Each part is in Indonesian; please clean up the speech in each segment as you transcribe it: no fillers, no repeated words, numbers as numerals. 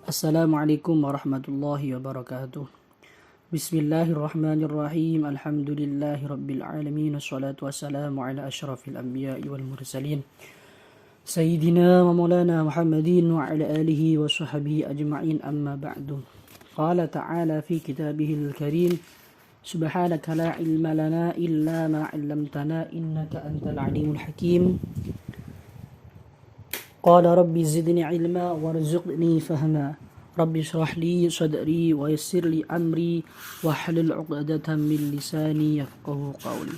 Assalamualaikum warahmatullahi wabarakatuh. Bismillahirrahmanirrahim. Alhamdulillahi rabbil alamin. Wassalatu wassalamu ala asyrafil anbiya'i wal mursalin. Sayyidina wa maulana Muhammadin wa ala alihi wa sahbihi ajma'in, amma ba'du. Qala ta'ala fi kitabihil karim. Subhanaka la ilma lana illa ma 'allamtana innaka antal alimul hakim. Qala rabbi zidni ilma warzuqni fahma. Rabbi shrah li sadri wa yassir li amri wahlul 'uqdatam min lisani yafqahu qawli.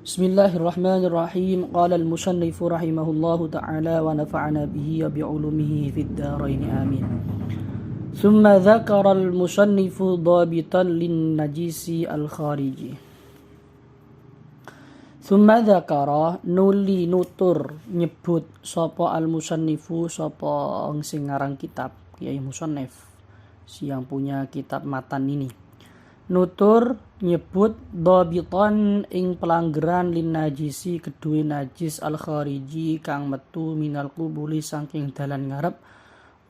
Bismillahirrahmanirrahim. Qala al-musannif rahimahullahu ta'ala wa nafa'ana bihi wa bi'ulumihi fid dharain amin. Thumma dzakara al-musannif dhabitan lin-najisi al-khariji. Thumma dzakara nuli nutur nyebut sapa al-musannifu, sapa sing ngarang kitab, Kiai Musannif, yang punya kitab matan ini. Nutur nyebut dhabitan ing pelanggaran lin najisi kedue najis al-khariji kang metu minal qubuli saking dalan ngarep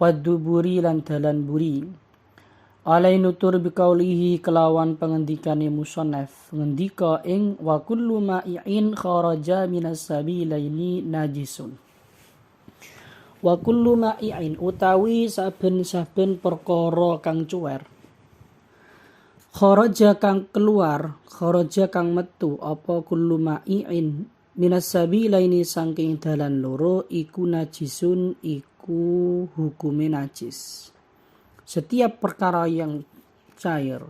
waduburi lan dalan buri. Alai nutur biqaulihi kelawan pengendikane musannaf, ngendika ing wa kullu ma'iin kharaja minas sabilaini najisun. Wa kullu ma'iin utawi saben-saben perkara kang cuwer. Kharaja kang keluar, kharaja kang metu apa kullu ma'iin minas sabilaini saking dalan loro iku najisun, iku hukume najis. Setiap perkara yang cair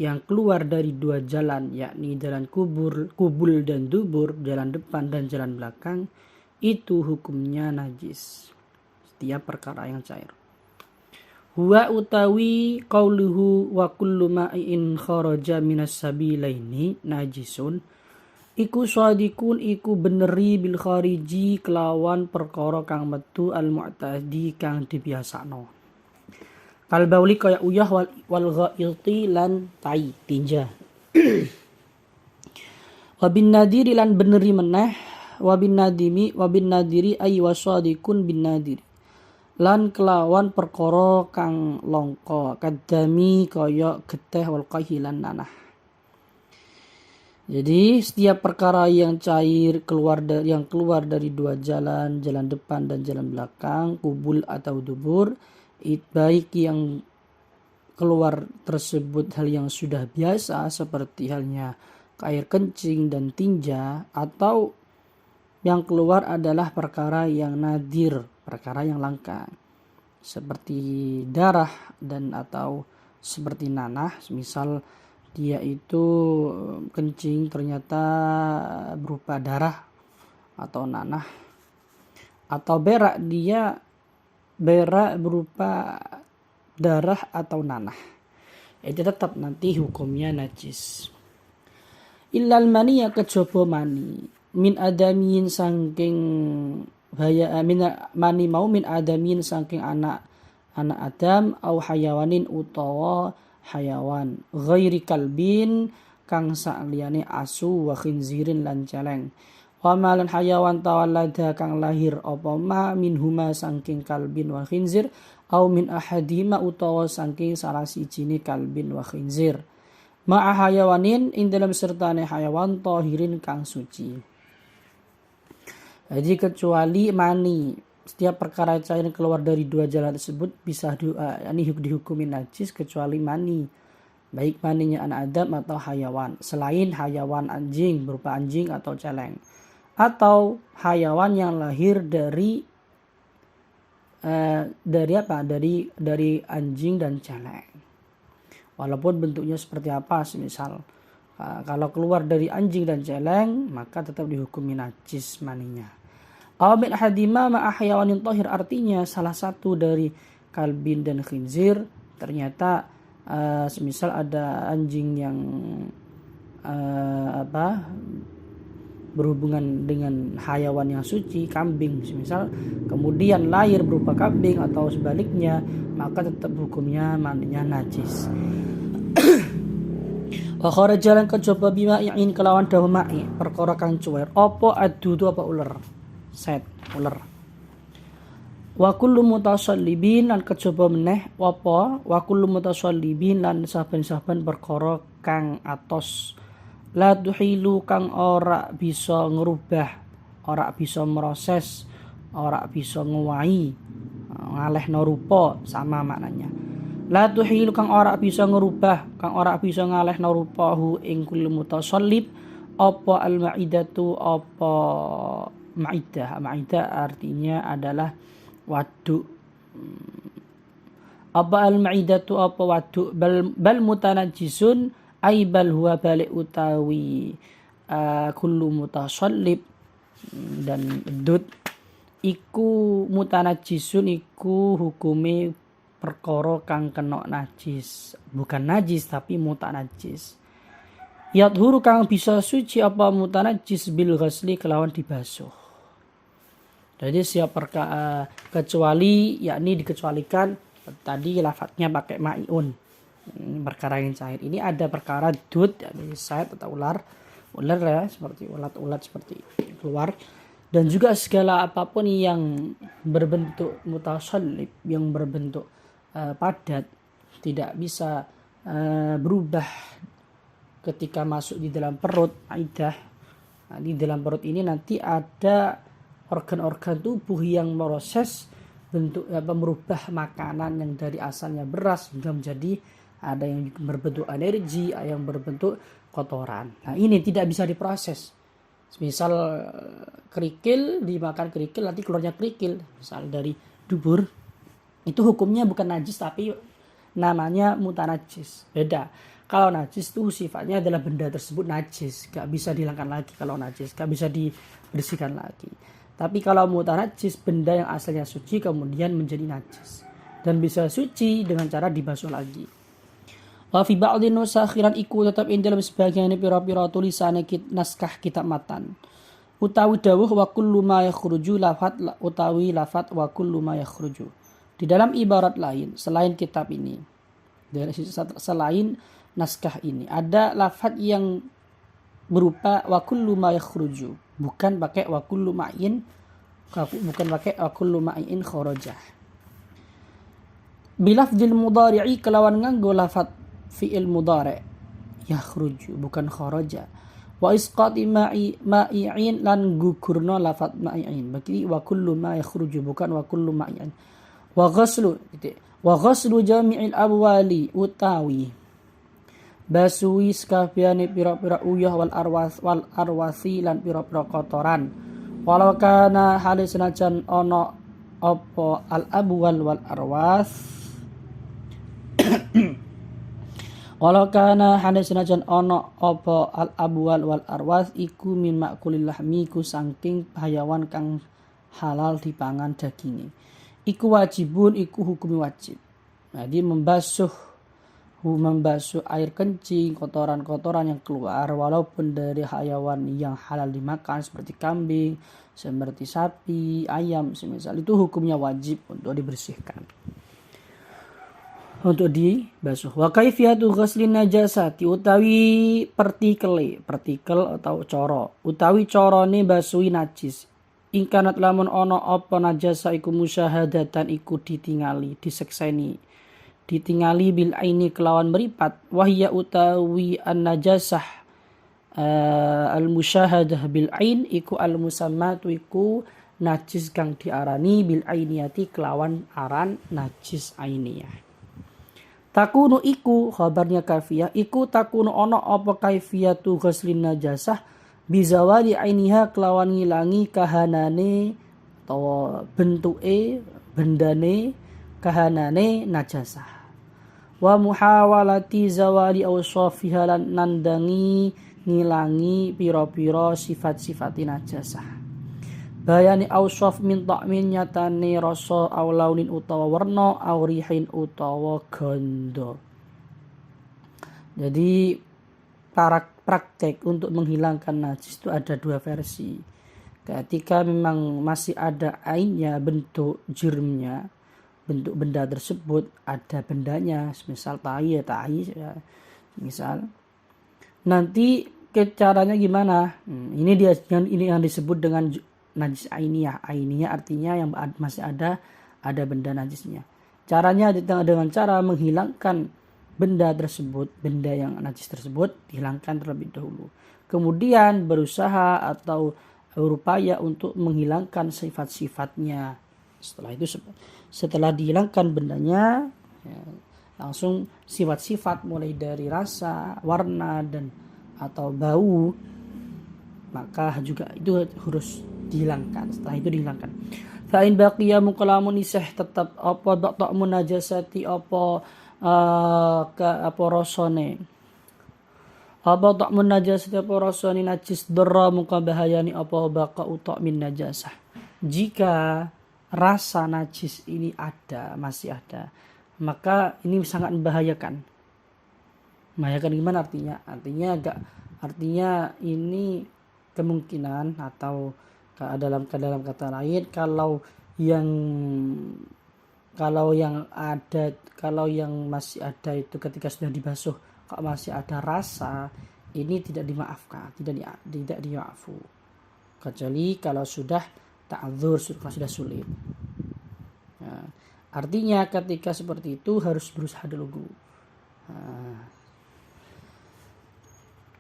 yang keluar dari dua jalan, yakni jalan kubul dan dubur, jalan depan dan jalan belakang, itu hukumnya najis. Setiap perkara yang cair. Huwa utawi qauluhu wa kullu ma'in kharaja minas sabilaini najisun, iku shadikun iku beneri bil khariji kelawan perkara kang metu al mu'tadi kang dibiasakno. Kal bauli kaya uyah wal ghaiti lan tai tinja. Wa bin nadiri lan beneri meneh, wa bin nadiri ay wasadikun bin nadiri. Lan kelawan perkara kang longko kadami kaya geteh wal qahilan nanah. Jadi setiap perkara yang cair yang keluar dari dua jalan, jalan depan dan jalan belakang, kubul atau dubur, baik yang keluar tersebut hal yang sudah biasa seperti halnya air kencing dan tinja, atau yang keluar adalah perkara yang nadir, perkara yang langka seperti darah dan atau seperti nanah. Misal dia itu kencing ternyata berupa darah atau nanah, atau berak berupa darah atau nanah, itu tetap nanti hukumnya najis. Illal mani ya kejaba mani min adamin saking mani mau min adamin saking anak Adam au hayawanin utawa hayawan ghairi kalbin kang saliyane asu wa khinzirin lan celeng. Wamalan hayawan tawallada kang lahir apa ma minhuma saking kalbin wa khinzir au min ahadima utawa saking salah sijine kalbin wa khinzir ma'a hayawanin ing dalam sertane hayawan tahirin kang suci. Jadi kecuali mani, setiap perkara cair keluar dari dua jalan tersebut bisa dihukumi najis kecuali mani, baik maninya anak Adam atau hayawan, selain hayawan anjing berupa anjing atau celeng, atau hayawan yang lahir dari anjing dan celeng, walaupun bentuknya seperti apa. Misal kalau keluar dari anjing dan celeng maka tetap dihukumi najis maninya. Aw min hadima ma hayawanin tahir, artinya salah satu dari kalbin dan khinzir ternyata semisal ada anjing yang berhubungan dengan hayawan yang suci, kambing misal, kemudian lahir berupa kambing atau sebaliknya, maka tetap hukumnya mandinya najis. Wa kharaja lan kejaba bima'i'in kelawan dahu ma'i perkara kang cuwer apa adudu apa uler set uler. Wa kullu mutasallibin lan kejaba meneh apa wa kullu mutasallibin lan saben-saben perkara kang atos la tuhilu kang ora bisa ngerubah, ora bisa meroses, ora bisa nguwahi, ngalehno rupa sama maknanya. La tuhilu kang ora bisa ngerubah, kang ora bisa ngalehno rupahu ing kullu mutasallib apa al-ma'idatu apa ma'idah. Ma'idah artinya adalah waduk. Apa al-ma'idatu apa waduk bal mutanajjisun ay bal huwa balik utawi kullu mutasallib dan dud iku mutanajjisun iku hukume perkara kang kena najis, bukan najis tapi mutanajjis. Yadhuru kang bisa suci apa mutanajjis bil ghasli kelawan dibasuh. Jadi siap kecuali yakni dikecualikan tadi lafadznya pakai ma'iun, perkara yang cair. Ini ada perkara dud yakni said atau ular ya seperti ulat seperti keluar. Dan juga segala apapun yang berbentuk mutasallib, yang berbentuk padat, tidak bisa berubah ketika masuk di dalam perut aidah. Nah, di dalam perut ini nanti ada organ-organ tubuh yang proses bentuk merubah makanan yang dari asalnya beras hingga menjadi ada yang berbentuk energi, ada yang berbentuk kotoran. Nah, ini tidak bisa diproses. Misal kerikil, dimakan kerikil nanti keluarnya kerikil, misal dari dubur, itu hukumnya bukan najis tapi namanya mutanajis. Beda. Kalau najis itu sifatnya adalah benda tersebut najis, gak bisa dihilangkan lagi. Kalau najis gak bisa dibersihkan lagi. Tapi kalau mutanajis, benda yang asalnya suci kemudian menjadi najis dan bisa suci dengan cara dibasuh lagi. Wa fi ba'dhin nusakhiran iku tetap ing dalam sebagian pira-pira tulisane naskah kitab matan. Utawi dawuh wa kullu ma yakhruju lafat utawi lafat wa kullu ma yakhruju. Di dalam ibarat lain selain kitab ini, selain naskah ini ada lafaz yang berupa wa kullu ma yakhruju, bukan pakai wa kullu ma'in, bukan pakai wa kullu ma'in kharaja. Bilafdzil mudhari'i kelawan nganggo lafaz fi'il mudhari' yakhruju bukan kharaja. Wa isqati ma'i'in lan gugurna lafaz ma'i'in. Berarti wa kullu ma yakhruju bukan wa kullu ma'in. Wa ghaslu jami'il abwali utawi basui skafiane pira-pira uyah wal arwasi lan pira-pira kotoran walau kana halis senajan ono apa al abwal wal arwas walau kana halis senajan ono apa al abwal wal arwas iku min makulil lahmi ku saking hayawan kang halal dipangan daginge iku wajibun iku hukum wajib. Jadi membasuh air kencing, kotoran-kotoran yang keluar walaupun dari hayawan yang halal dimakan seperti kambing, seperti sapi, ayam semisal itu hukumnya wajib untuk dibersihkan. Untuk dibasuh. Wa kaifiyatu ghaslin najasati utawi partikel atau coro. Utawi corone basuhi najis. Ingkanat lamun ono apa najasa iku musyahadatan iku disekseni bil aini kelawan meripat wahya utawi an najasah al musyahadah bil ain iku al musammatu iku najis kang diarani bil ainiyati kelawan aran najis ainiyah. Takunu iku khabarnya kafiyah iku takunu ono apa kaifiyatu ghuslin najasah bizawali ainiha kelawan ngilangi kahanane atau bentuke bendane kahanane najasah wa muhawalati zawali awsafiha lan nandangi ngilangi pira-pira sifat-sifat najasah bayani awsaf min ta'min nyatane rasa aw launin utawa warna aw rihin utawa ganda. Jadi praktek untuk menghilangkan najis itu ada dua versi. Ketika memang masih ada ainnya, bentuk jurmnya, bentuk benda tersebut ada bendanya, misal tai ya, misal Nanti caranya gimana? Ini yang disebut dengan najis ainiyah. Ainiyah artinya yang masih ada benda najisnya. Caranya dengan cara menghilangkan benda tersebut, benda yang najis tersebut dihilangkan terlebih dahulu. Kemudian berusaha atau berupaya untuk menghilangkan sifat-sifatnya. Setelah dihilangkan bendanya, ya, langsung sifat-sifat mulai dari rasa, warna dan atau bau, maka juga itu harus dihilangkan. Setelah itu dihilangkan. Fa in baqiya mukalamun isih tetap apa ta'mun najasati apa apa rasane. Apa ta'mun najasati apa rasane najis darra muka bahayani apa baqa ta'min najasah. Jika rasa najis ini masih ada, maka ini sangat membahayakan. Membahayakan gimana artinya? Artinya ini kemungkinan atau dalam kata lain kalau yang masih ada itu ketika sudah dibasuh kalau masih ada rasa, ini tidak dimaafkan, tidak dimaafkan kecuali kalau sudah ta'dzur, sudah sulit. Nah, artinya ketika seperti itu harus berusaha dulu.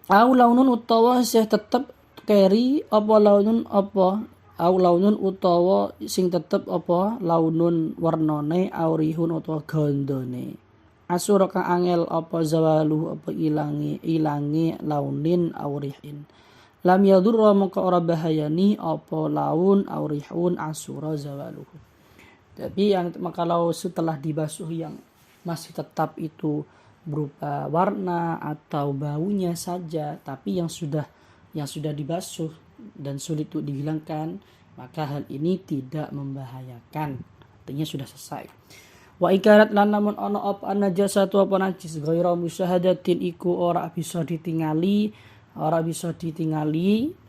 Au launun utawa sih tetap keri apa launun apa au launun utawa sing tetep apa launun warnane au rihun utawa gandane. Asura kang angel apa zawalu apa ilangi launin au rihin. Lam yadurra maka ora bahayani apa laun au rihun asura zawaluhu. Tapi kalau setelah dibasuh yang masih tetap itu berupa warna atau baunya saja, tapi yang sudah dibasuh dan sulit untuk dihilangkan, maka hal ini tidak membahayakan, artinya sudah selesai. Wa ikarat lan namun ana apa najasatu apa najis ghaira musyahadatin iku ora bisa ditingali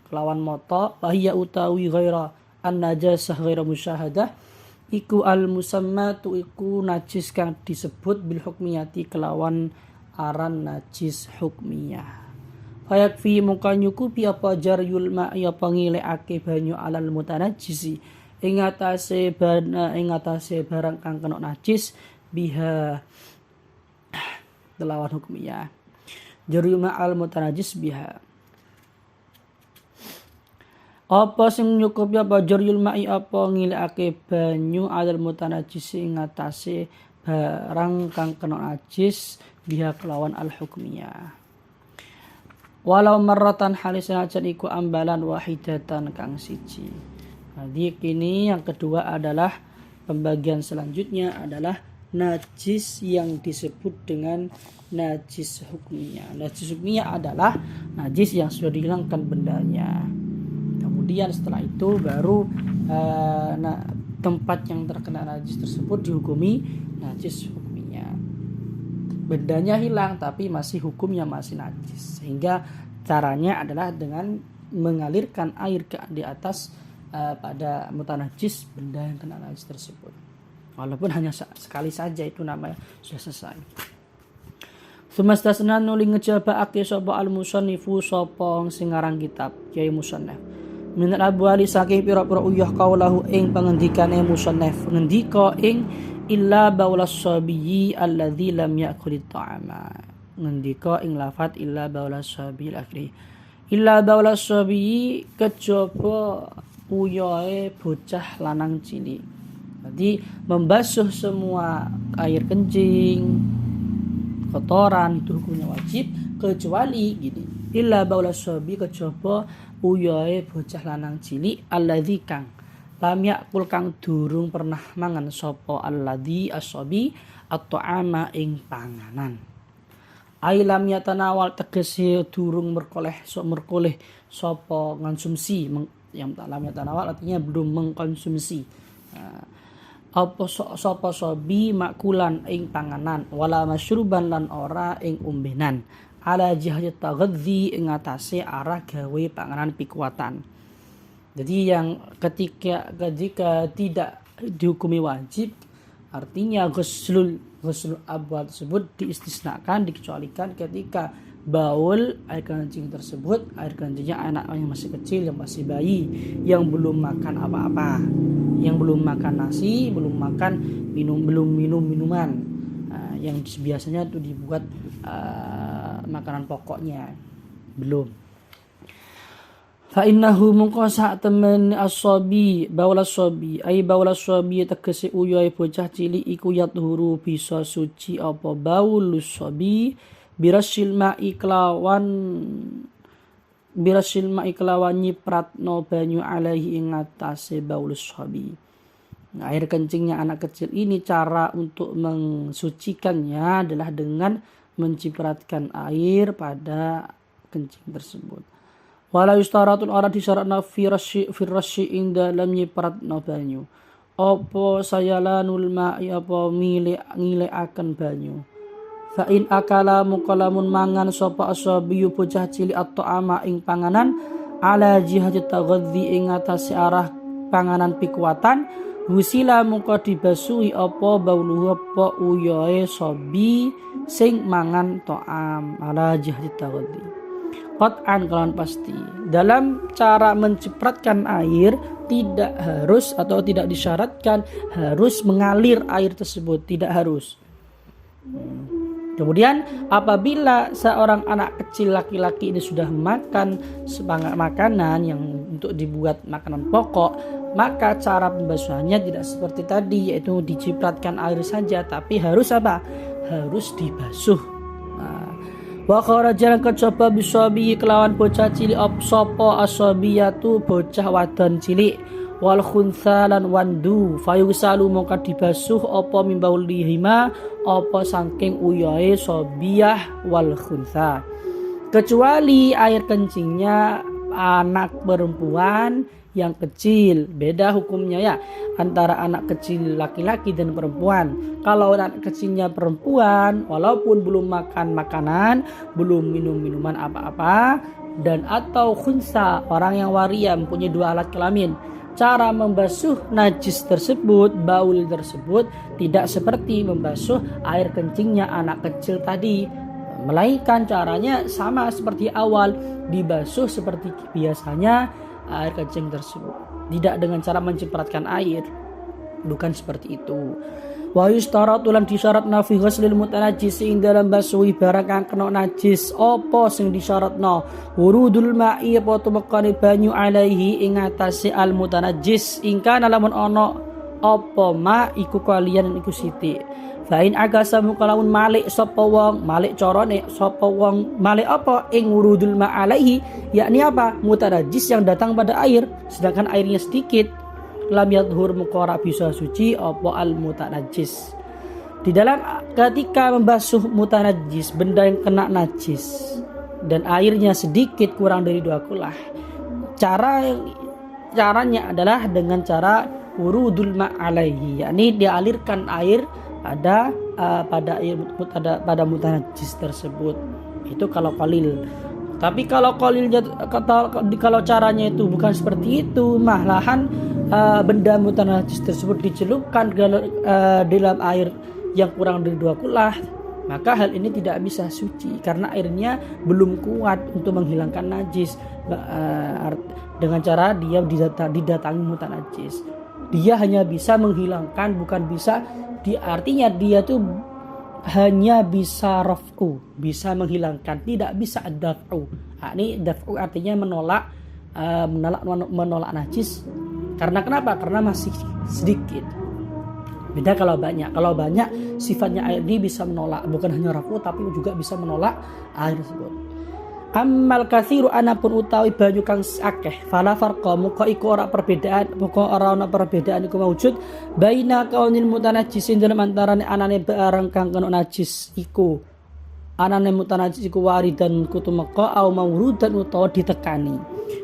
kelawan mata bahya utawi ghaira an najasah ghaira musyahadah iku al musammatu iku najis kang disebut bil hukmiyati kelawan aran najis hukmiyah. Fayakfi muka nyukupi apa jaryul ma'i apa ngilekake banyu alal mutanajjisi ing atase barang kang kena najis biha kelawan hukmiyah. Jaryul ma'al mutanajjis biha. Apa sing nyukupi apa jaryul ma'i apa ngilekake banyu alal mutanajjisi ing atase barang kang kena najis biha kelawan al hukmiyah. Walau marratan halisan ajan iku ambalan wahidatan kang siji. Jadi kini yang kedua adalah pembagian selanjutnya adalah najis yang disebut dengan najis hukmiyah. Najis hukmiyah adalah najis yang sudah dihilangkan bendanya. Kemudian setelah itu baru tempat yang terkena najis tersebut dihukumi najis hukmiyah. Bendanya hilang tapi masih hukumnya masih najis, sehingga caranya adalah dengan mengalirkan air di atas pada mutanajis benda yang kena najis tersebut, walaupun hanya sekali saja, itu namanya sudah selesai. Sumastasna nuli ngejabaake sapa al musannifu sapa sing ngarang kitab Kyai Musannaf minal abwali saking pira-pira uyah kaulahu ing pangendikane musannaf ngendika ing illa baulas sabiyyi alladzi lam ya'kulit ta'ama. Ngendika ing lafat illa baulas sabiyyi akhiri. Illa baulas sabiyyi kejaba uyahe bocah lanang cilik. Jadi membasuh semua air kencing, kotoran itu hukumnya wajib kecuali gini. Illa baulas sabiyyi kejaba uyahe bocah lanang cilik alladzi kang lam yakul kang durung pernah mangan sapa alladzi asabi at-ta'ama ing panganan. Ai lam yatanawal tegese durung merkoleh sapa konsumsi yang lam yatanawal artinya belum mengkonsumsi. Apa sapa sabi makulan ing panganan wala masyruban lan ora ing umbenan ala jihati taghadzi ing atase arah gawe panganan pikuatan. Jadi yang jika tidak dihukumi wajib, artinya ghuslul abwal tersebut diistisnakan, dikecualikan ketika baul air kencing tersebut, air kencingnya anak yang masih kecil, yang masih bayi, yang belum makan apa-apa, yang belum makan nasi, belum minum minuman, yang biasanya itu dibuat makanan pokoknya belum. Fa innahu mungqasa temen as-sabi baul as-sabi ai baul as-sabi tegese uyoe bocah cilik iku yathuru bisa suci apa baul as-sabi birasil ma'i kelawan nyipratno banyu alaihi ing atase baul as-sabi. Air kencingnya anak kecil ini cara untuk mensucikannya adalah dengan mencipratkan air pada kencing tersebut. Wala yustaratun ora disyaratna firasyi ing dalam nyipratna banyu. Apa sayalanul ma'i apa ngilekaken banyu. Fa in akala muqalamun mangan sapa asabiyu bocah cilik atau ama ing panganan ala jihati taghadzi ing atase arah panganan pikuatan husila muka dibasui apa bauluhu apa uyoe sobi sing mangan to'am ala jihati taghadzi. Qat'an kalawan pasti dalam cara mencipratkan air tidak harus atau tidak disyaratkan harus mengalir air tersebut, tidak harus. Kemudian apabila seorang anak kecil laki-laki ini sudah makan makanan yang untuk dibuat makanan pokok, maka cara pembasuhannya tidak seperti tadi, yaitu dicipratkan air saja, tapi harus apa? Harus dibasuh. Wa kharajan kecoba bisabi kelawan bocah cilik sapa asabiyatu bocah wadon cilik wal khuntha lan wandu fayusalu mongko dibasuh apa mimbaulihima apa saking uyoe sabiyah wal khuntha, kecuali air kencingnya anak perempuan yang kecil. Beda hukumnya ya antara anak kecil laki-laki dan perempuan. Kalau anak kecilnya perempuan walaupun belum makan makanan, belum minum minuman apa-apa, dan atau khunsa orang yang waria mempunyai 2 alat kelamin, cara membasuh najis tersebut, baul tersebut tidak seperti membasuh air kencingnya anak kecil tadi, melainkan caranya sama seperti awal, dibasuh seperti biasanya air kencing tersebut, tidak dengan cara mencipratkan air, bukan seperti itu. Wa yustaratu lan disyaratna fi ghuslil mutanajjis ing dalam basuhi barang kang kena najis. Apa sing disyaratna? Wurudul ma'i apa tumekane banyu alaihi ing atase al mutanajjis ingkana lamun ana apa ma iku kalian iku sithik. Fa in agasa mukalaun malik sapa wong, malik carane sapa wong malik apa ing wurudul ma alaihi, yakni apa? Mutanajjis yang datang pada air sedangkan airnya sedikit. Lam yadhur muqara bisa suci apa al mutanajjis. Di dalam ketika membasuh mutanajjis, benda yang kena najis dan airnya sedikit kurang dari 2 kulah, caranya adalah dengan cara wurudul ma alaihi, yakni dialirkan air pada mutanajjis tersebut. Itu kalau qalil. Tapi kalau kalau caranya itu bukan seperti itu, malahan benda mutanajis tersebut dicelupkan dalam air yang kurang dari 2 kulah, maka hal ini tidak bisa suci karena airnya belum kuat untuk menghilangkan najis. Dengan cara dia didatangi mutanajis, dia hanya bisa menghilangkan, bukan bisa artinya dia tuh hanya bisa raf'u, bisa menghilangkan, tidak bisa daf'u. Ini daf'u artinya menolak najis. Karena kenapa? Karena masih sedikit. Beda kalau banyak. Kalau banyak sifatnya air ini bisa menolak, bukan hanya raf'u tapi juga bisa menolak air tersebut. Ammal katsiru anapun utawi banyu kang akeh fala farqa muka iku ora perbedaan, muka ora ana perbedaan iku maujud baina kaunil mutanajjisin dalam antarane anane barang kang kena najis iku anane mutanajjis iku waridan kutumeka au mawrudan utawa ditekani.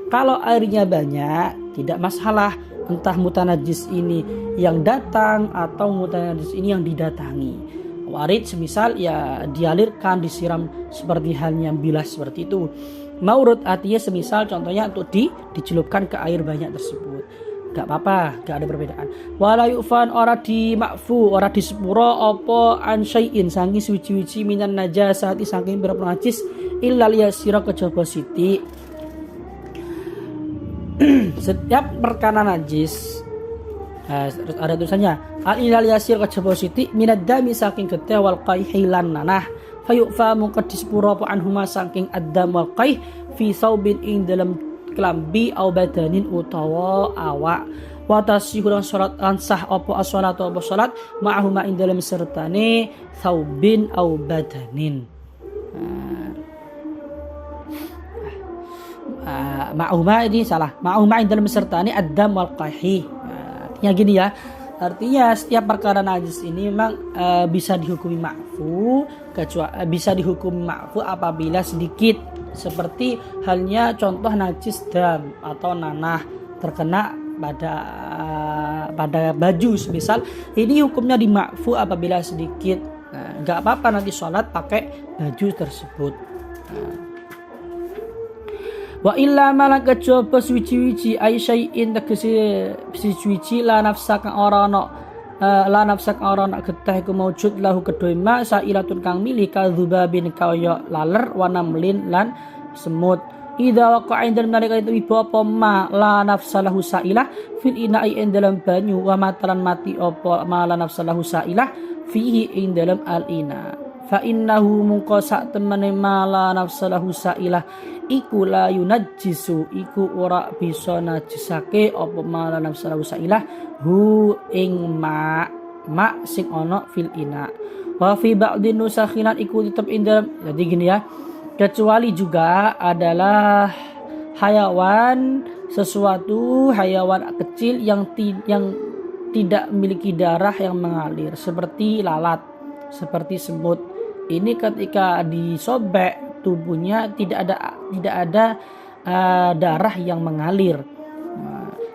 Kalau airnya banyak tidak masalah, entah mutanajjis ini yang datang atau mutanajjis ini yang didatangi. Warid semisal ya dialirkan, disiram seperti halnya bilas seperti itu. Maurud artinya semisal contohnya untuk dicelupkan ke air banyak tersebut. Gak apa-apa, gak ada perbedaan. Wala yufan ora di makfu, ora di sepuro apa an syai'in sangi suci-suci minan najasati saking pira najis illal yasira kejaba sithik. Setiap perkara najis terus ada tulisannya al-ilal yasir kejaba sithik minad dami saking getih wal qaihi lan nanah fayufa mungko disepuro apa anhuma saking ad-dam wal qaih fi saubin ing dalam kelambi au badanin utawa awak wa tasihul salat ansah apa as-salat apa salat ma'ahuma ing dalam sertane saubin au badanin. Ma'ahuma ini salah. Ma'ahuma ing dalam sertane ad-dam wal qaihi. Artinya gini ya. Artinya setiap perkara najis ini memang bisa dihukumi ma'fu, kecuali bisa dihukumi ma'fu apabila sedikit. Seperti halnya contoh najis dam atau nanah terkena pada baju, misal ini hukumnya di ma'fu apabila sedikit. Nggak apa-apa nanti sholat pakai baju tersebut. Wa illa malaka coba suci-suci ay syai'in tegese suci la nafsa kang ora ana la nafsa kang ora ana getah iku maujud lahu kedue ma sailatun kang milih kadzubabin kaya laler wa namlin lan semut. Idza waqa'a indal nalika itu ibu apa ma la nafsa lahu sailah fil ina'i ing dalam banyu wa matalan mati apa ma la nafsa lahu sailah fihi ing dalam al ina. Fa innahu mungko sak temene ma la nafsa lahu sailah iku la yunajjisu iku ora bisa najisake apa ma la nafsa lahu sailah hu ing ma sing ana fil ina. Wa fi ba'dhin nusakhilan iku tetep ing dalam. Jadi gini ya. Kecuali juga adalah hayawan sesuatu hayawan kecil yang tidak memiliki darah yang mengalir seperti lalat, seperti semut. Ini ketika disobek tubuhnya tidak ada darah yang mengalir.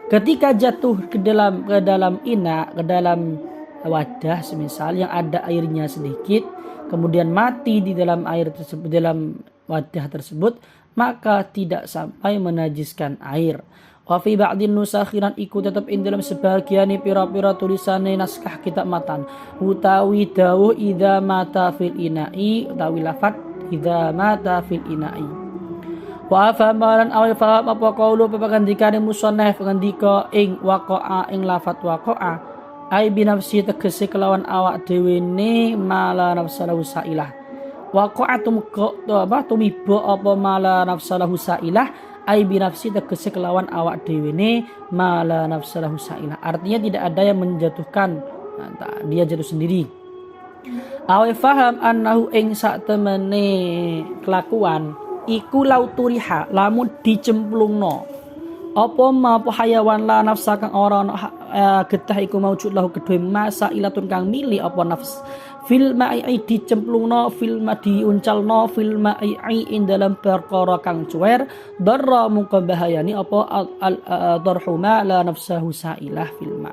Ketika jatuh ke dalam ina, ke dalam wadah semisal yang ada airnya sedikit, kemudian mati di dalam air tersebut, dalam wadah tersebut, maka tidak sampai menajiskan air. Wa fi ba'dhin nusakhiran iku tetep ing dalam sebagian pira-pira tulisane naskah kitab matan utawi dawuh idza mata fil ina'i utawi lafat idza mata fil ina'i. Wa famalan aw faham apa qaulu pepagandikane musannaf ngandika ing waqa'a ing lafat waqa'a ai binafsi tegese kelawan awak dhewe ne mala nafsalahu sailah. Waqa'a tumiba apa mala nafsalahu sailah ai binafsi tegese kelawan awak dhewe ne mala nafsalahu sailah. Artinya tidak ada yang menjatuhkan, dia jatuh sendiri. Awe faham annahu ing sak temene kelakuan iku lauturiha lamun dicemplungno apa ma apa hayawan la nafsa kang ora getah iku maujud lahu kedue masa ilatun kang mili apa nafs fil ma'i dicemplungno fil ma diuncalno fil ma'i ing dalam perkara kang cuwer darra mungko bahayani apa darhuma la nafsahu sailah fil ma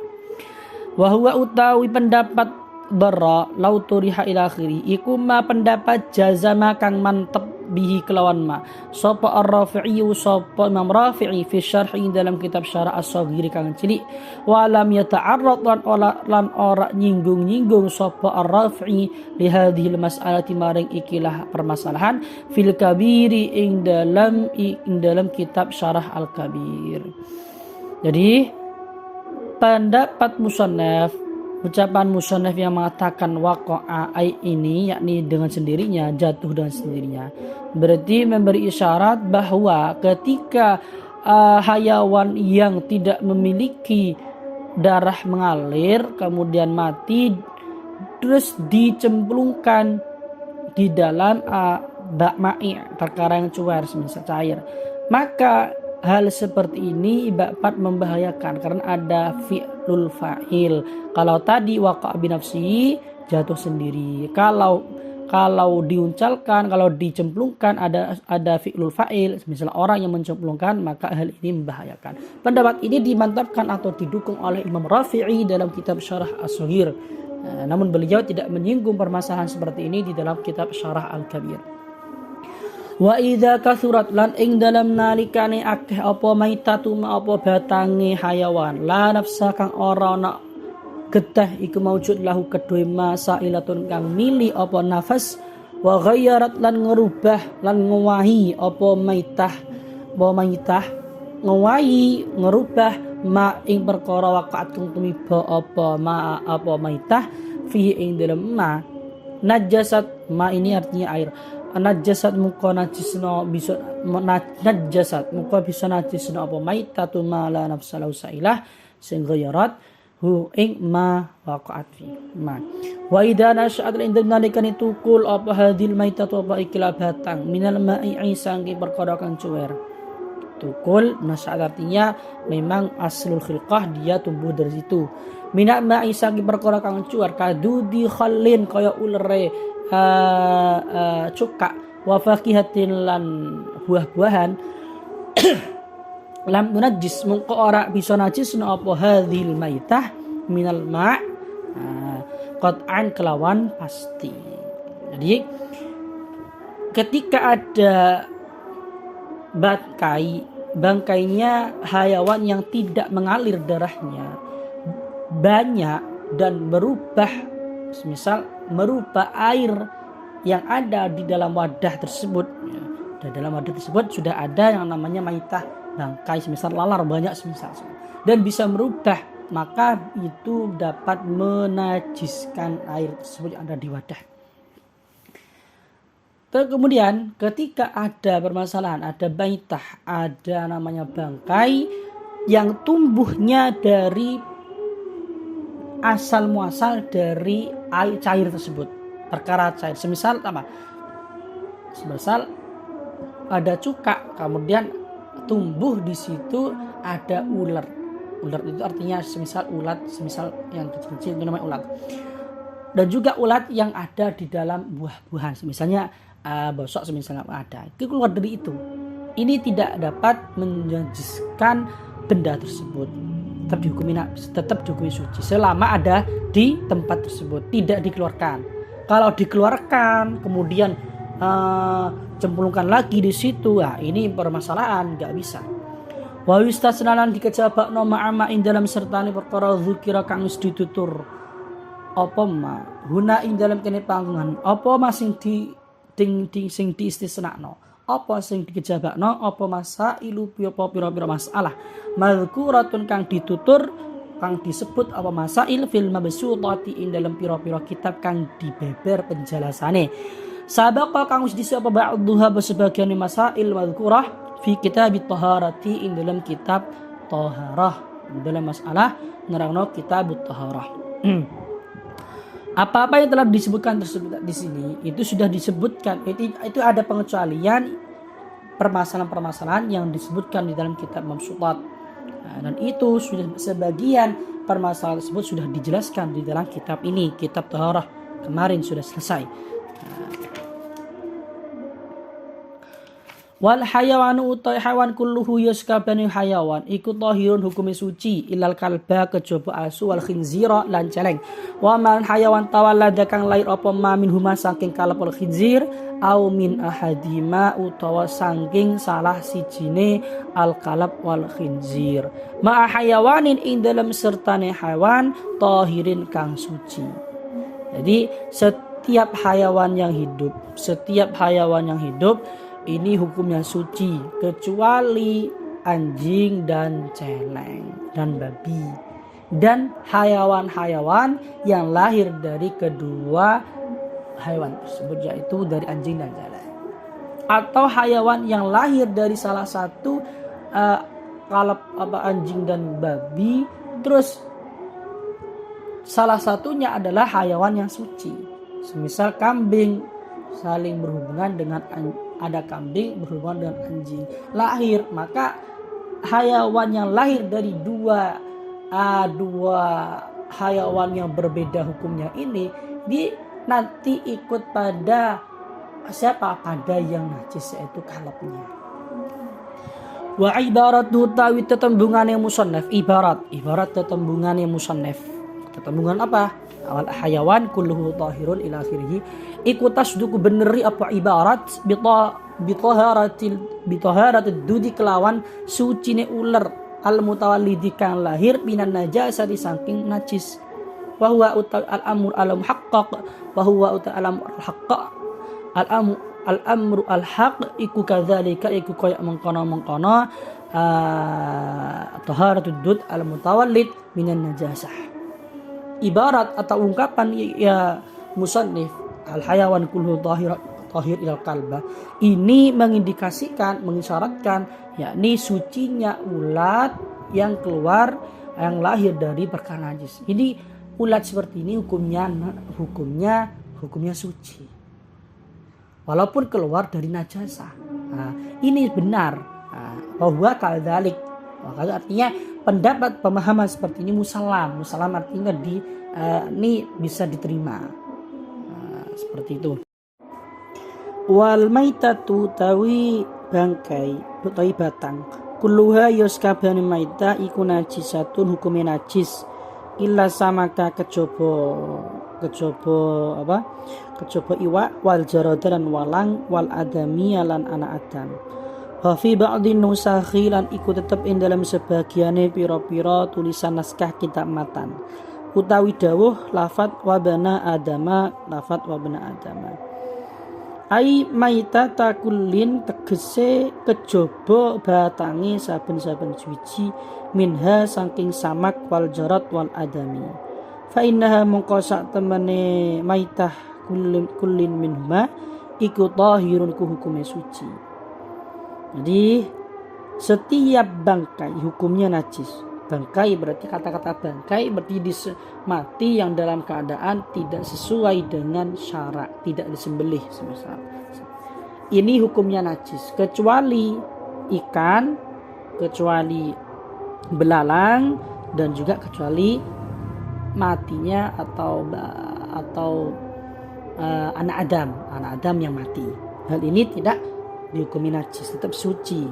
wa huwa utawi pendapat darra lauturiha ila akhiri iku ma pendapat jazama kang mantep bihi kelawan ma sapa ar-rafi'i sapa Imam Rafi'i fi syarhi dalam kitab syarah as-saghir kang cilik wa lam yata'arrad lan ora nyinggung-nyinggung sapa ar-rafi'i li hadhil mas'alati maring ikilah permasalahan fil kabiri ing dalam kitab syarah al-kabir. Jadi pendapat musannaf, ucapan musannaf yang mengatakan waqa'a ai ini yakni dengan sendirinya, jatuh dengan sendirinya, berarti memberi isyarat bahwa ketika hayawan yang tidak memiliki darah mengalir kemudian mati terus dicemplungkan di dalam ma'i perkara yang cuar semisal cair, maka hal seperti ini dapat membahayakan karena ada fi'lul fa'il. Kalau tadi waqa' binafsi jatuh sendiri. Kalau diuncalkan, kalau dicemplungkan ada fi'lul fa'il, misalnya orang yang mencemplungkan, maka hal ini membahayakan. Pendapat ini dimantapkan atau didukung oleh Imam Rafi'i dalam kitab Syarah As-Saghir. Namun beliau tidak menyinggung permasalahan seperti ini di dalam kitab Syarah Al-Kabir. Wa idza kathurat lan ing dalam nalikane akeh apa maitatu ma apa batange hayawan la nafsa kang ora ana getah iku maujud lahu kedue masailatun kang mili apa nafas wa ghayyarat lan ngerubah lan ngowahi apa maitah ngowahi ngerubah ma ing perkara waqa'at kang tumiba apa maitah fi ing dalem ma najasat. Ma ini artinya air. Najasat muka najisno bisa najasat muka bisa najisno apa maitatu ma la nafsalau sailah sing ghayyarat hu ing ma waqa'at fi ma. Wa idza nasya'at indal nalikani tukul apa hadil maitatu apa ikila batang minal ma'i isang perkara kang cuwer. Tukul nasya'at artinya memang aslul khilqah, dia tumbuh dari situ. Minal ma'i isang perkara kang cuwer kadudi khallin kaya ulere cuka wa faqihatin lan buah-buahan lam najis mungko ora bisa najis no apa hadhil maitah minal ma' qat'an kelawan pasti. Jadi ketika ada bangkainya hayawan yang tidak mengalir darahnya banyak dan berubah, misal merubah air yang ada di dalam wadah tersebut, dan dalam wadah tersebut sudah ada yang namanya maitah, bangkai semisal lalar banyak semisal, dan bisa merubah, maka itu dapat menajiskan air tersebut yang ada di wadah. Terus kemudian ketika ada permasalahan, ada maitah, ada namanya bangkai yang tumbuhnya dari asal muasal dari air cair tersebut, perkara cair, semisal apa? Semisal ada cuka, kemudian tumbuh di situ ada ular. Ular itu artinya semisal ulat, semisal yang kecil-kecil itu namanya ulat. Dan juga ulat yang ada di dalam buah-buahan, misalnya bosok semisalnya ada. Itu keluar dari itu. Ini tidak dapat menjadikan benda tersebut. Tetap dihukumi suci selama ada di tempat tersebut, tidak dikeluarkan. Kalau dikeluarkan kemudian cemplungkan lagi di situ, ini permasalahan, nggak bisa. Wa yustasnalan dikejabakno ma'ama ing dalam sertane perkara zikira kang wis ditutur apa ma guna ing dalam kene panggungan apa masing sing diistisnakno, apa sing dikejabakno, apa masailu pira-pira masalah mazkuratun kang ditutur kang disebut apa masail fil mabsutati ing dalam pira-pira kitab kang dibeber penjelasane. Sabaqa kang wis dise apa ba'dhuha sebagian masail mazkurah fi kitab taharati ing dalam kitab taharah, dalam masalah nerangno kitab taharah. Apa-apa yang telah disebutkan tersebut di sini itu sudah disebutkan, itu ada pengecualian permasalahan-permasalahan yang disebutkan di dalam kitab Mabsutat. Dan itu sudah sebagian permasalahan tersebut sudah dijelaskan di dalam kitab ini, kitab Taharah kemarin sudah selesai. Wal hayawanu utai hayawan kulluhu yaskabani hayawan iku tahirun hukumi suci ilal kalba kejaba asu wal khinzira lan celeng. Wa man hayawan tawallada kang lair apa ma min huma saking kalapul khinzir au min ahadima utawa saking salah sijine al kalab wal khinzir. Ma hayawanin ing dalam sertane hayawan tahirin kang suci. Jadi setiap hayawan yang hidup ini hukumnya suci kecuali anjing dan celeng dan babi dan hayawan-hayawan yang lahir dari kedua hewan tersebut, yaitu dari anjing dan celeng, atau hayawan yang lahir dari salah satu kalab anjing dan babi, terus salah satunya adalah hayawan yang suci, semisal kambing saling berhubungan dengan ada kambing berhubungan dengan anjing lahir, maka hayawan yang lahir dari dua hayawan yang berbeda hukumnya ini nanti ikut pada siapa? Pada yang najis, yaitu kalabnya. Wa ibaratu tawi tetembungane musannaf, ibarat tetembungane musannaf. Tetembungan apa? Awal hayawan kulluhu tahirun ila akhirih iku tasduku beneri apa ibarat bitaharatil dudi kelawan sucine ular al mutawallidi kang lahir minan najasati saking najis wa huwa al amur alam haqqaq wa huwa al amur haqqaq al-amru al-haq iku kadzalika iku kaya mengkono-mengkono taharatud dud al-mutawallid minan najasah. Ibarat atau ungkapan ya musannif al-hayawan kullu tahir ilal kalba, ini mengindikasikan, mengisyaratkan yakni sucinya ulat yang lahir dari perkara najis. Jadi ulat seperti ini hukumnya suci walaupun keluar dari najasah. Ini benar bahwa kadzalik. Artinya pendapat pemahaman seperti ini musallam artinya ini bisa diterima. Seperti itu. Wal maitatu tawi bangkai utawi batang kulluha yuskabani maita iku najisatun hukume najis illa samaka kejaba iwak wal jarada lan walang wal adami lan anak adam. Wa fi ba'dhin nusakhi lan iku tetep ing dalam sebagiane pira-pira tulisan naskah kitab matan utawi dawuh lafat wa bana adama ai maitata kullin tegese kejaba batangi saben-saben suci minha saking samak wal jarat wal adami fa innaha mongko sak temene maitah kullin minhuma iku tahirun ku hukume suci. Jadi setiap bangkai hukumnya najis. Bangkai berarti kata-kata bangkai berarti mati yang dalam keadaan tidak sesuai dengan syarak, tidak disembelih semisal. Ini hukumnya najis kecuali ikan, kecuali belalang dan juga kecuali matinya atau anak Adam yang mati. Hal ini tidak dihukumi najis, tetap suci.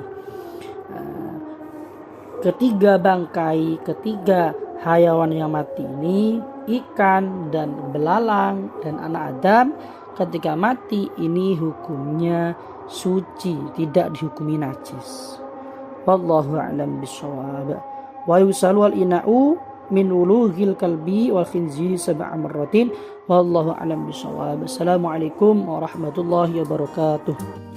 Ketiga hayawan yang mati ini, ikan dan belalang dan anak Adam, ketika mati ini hukumnya suci, tidak dihukumi najis. Wallahu a'lam bishawab. Wa yusalu al-ina'u min ulughil kalbi wal khinziri sab'a marratin. Wallahu a'lam bishawab. Assalamualaikum warahmatullahi wabarakatuh.